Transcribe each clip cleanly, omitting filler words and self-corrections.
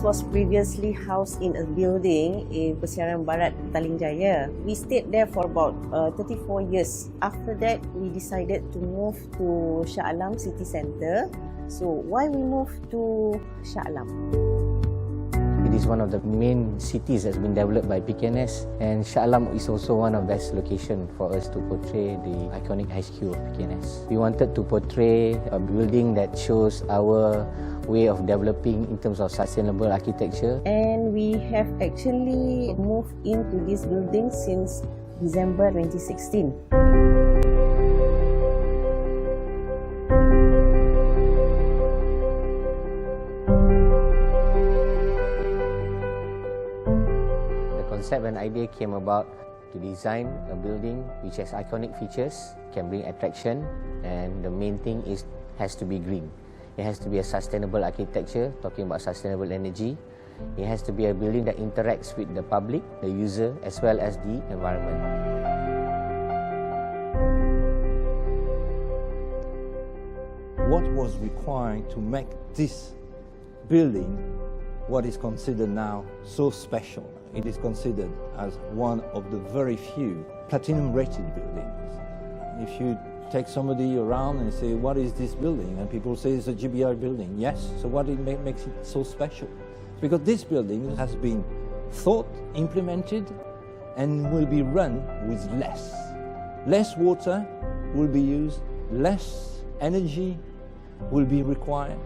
was previously housed in a building in Persiaran Barat, Petaling Jaya. We stayed there for about 34 years. After that, we decided to move to Shah Alam City Centre. So why we moved to Shah Alam? It is one of the main cities that's been developed by Pkns, and Shah Alam is also one of the best locations for us to portray the iconic HQ of Pkns. We wanted to portray a building that shows our way of developing in terms of sustainable architecture. And we have actually moved into this building since December 2016. Concept and idea came about to design a building which has iconic features, can bring attraction, and the main thing is has to be green. It has to be a sustainable architecture, talking about sustainable energy. It has to be a building that interacts with the public, the user, as well as the environment. What was required to make this building what is considered now so special? It is considered as one of the very few platinum-rated buildings. If you take somebody around and say, what is this building? And people say it's a GBI building. Yes, so what makes it so special? Because this building has been thought, implemented, and will be run with less. Less water will be used, less energy will be required,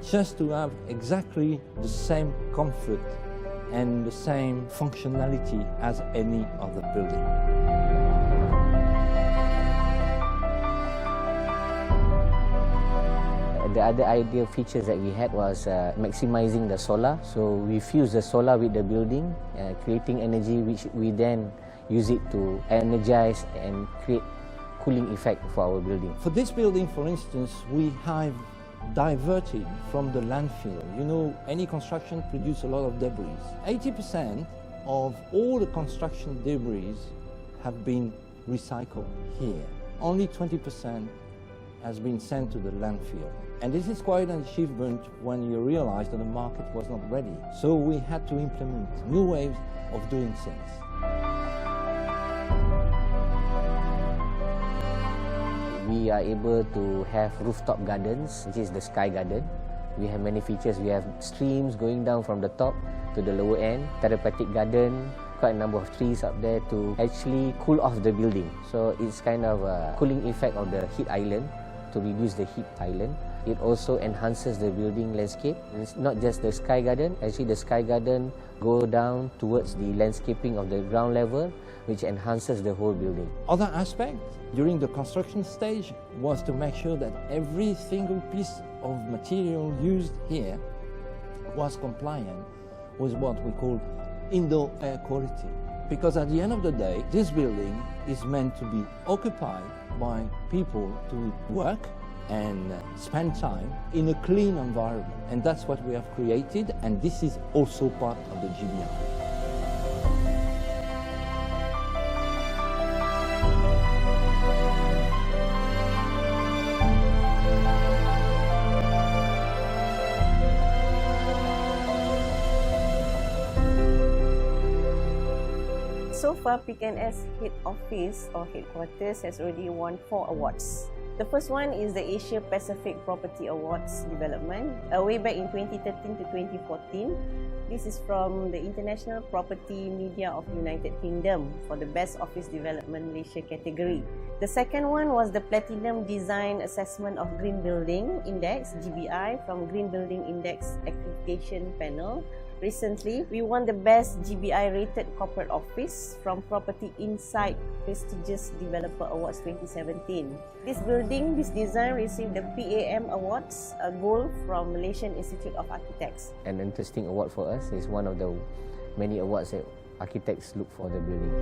just to have exactly the same comfort and the same functionality as any other building. The other ideal features that we had was maximizing the solar. So we fuse the solar with the building, creating energy which we then use it to energize and create cooling effect for our building. For this building, for instance, we have diverted from the landfill. You know, any construction produces a lot of debris. 80% of all the construction debris have been recycled here. Only 20% has been sent to the landfill. And this is quite an achievement when you realize that the market was not ready. So we had to implement new ways of doing things. We are able to have rooftop gardens, which is the sky garden. We have many features. We have streams going down from the top to the lower end, therapeutic garden, quite a number of trees up there to actually cool off the building. So it's kind of a cooling effect of the heat island to reduce the heat island. It also enhances the building landscape. It's not just the sky garden, actually the sky garden go down towards the landscaping of the ground level, which enhances the whole building. Other aspect during the construction stage was to make sure that every single piece of material used here was compliant with what we call indoor air quality. Because at the end of the day, this building is meant to be occupied by people to work and spend time in a clean environment. And that's what we have created, and this is also part of the GBI. So far, Pkns head office or headquarters has already won 4 awards. The first one is the Asia Pacific Property Awards Development, way back in 2013 to 2014. This is from the International Property Media of United Kingdom for the Best Office Development Malaysia category. The second one was the Platinum Design Assessment of Green Building Index, GBI, from Green Building Index Accreditation Panel. Recently, we won the Best GBI Rated Corporate Office from Property Insight Prestigious Developer Awards 2017. This building, this design received the PAM Awards, a gold from Malaysian Institute of Architects. An interesting award for us is one of the many awards that architects look for the building.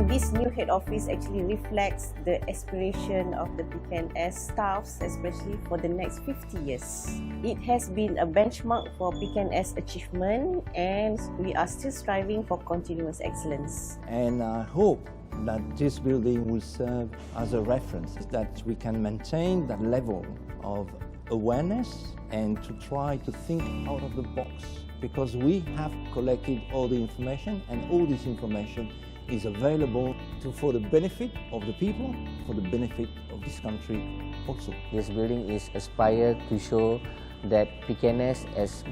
This new head office actually reflects the aspiration of the PKNS staffs, especially for the next 50 years. It has been a benchmark for PKNS achievement, and we are still striving for continuous excellence. And I hope that this building will serve as a reference, that we can maintain that level of awareness and to try to think out of the box, because we have collected all the information, and all this information is available for the benefit of the people, for the benefit of this country also. This building is aspired to show that Pkns, as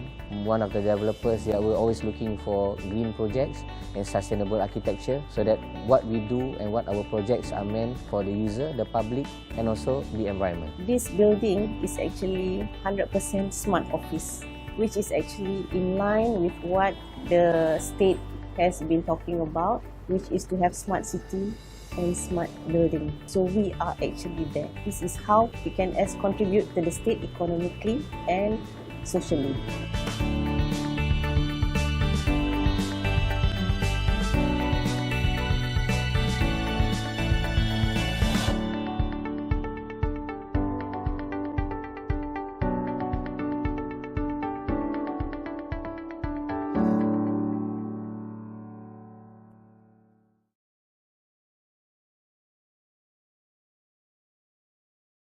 one of the developers, we're always looking for green projects and sustainable architecture, so that what we do and what our projects are meant for the user, the public, and also the environment. This building is actually 100% smart office, which is actually in line with what the state has been talking about, which is to have smart city and smart building. So we are actually there. This is how PKNS contribute to the state economically and socially.